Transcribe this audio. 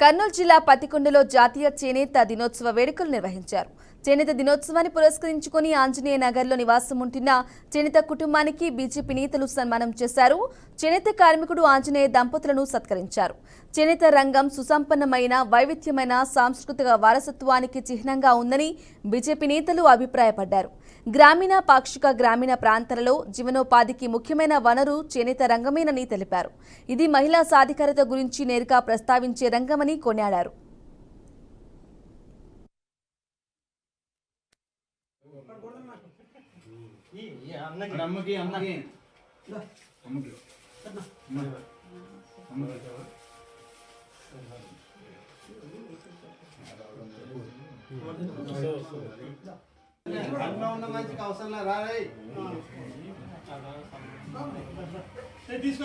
కర్నూలు జిల్లా పత్తికొండలో జాతీయ చేనేత దినోత్సవ వేడుకలు నిర్వహించారు. చేనేత దినోత్సవాన్ని పురస్కరించుకుని ఆంజనేయ నగర్లో నివాసం ఉంటున్న చేనేత కుటుంబానికి బీజేపీ నేతలు సన్మానం చేశారు. చేనేత కార్మికుడు ఆంజనేయ దంపతులను సత్కరించారు. చేనేత రంగం సుసంపన్నమైన వైవిధ్యమైన సాంస్కృతిక వారసత్వానికి చిహ్నంగా ఉందని బీజేపీ నేతలు అభిప్రాయపడ్డారు. గ్రామీణ పాక్షిక గ్రామీణ ప్రాంతాలలో జీవనోపాధికి ముఖ్యమైన వనరు చేనేత రంగమేనని తెలిపారు. ఇది మహిళా సాధికారత గురించి నేరుగా ప్రస్తావించే రంగమని కొనియాడారు. తీసుకో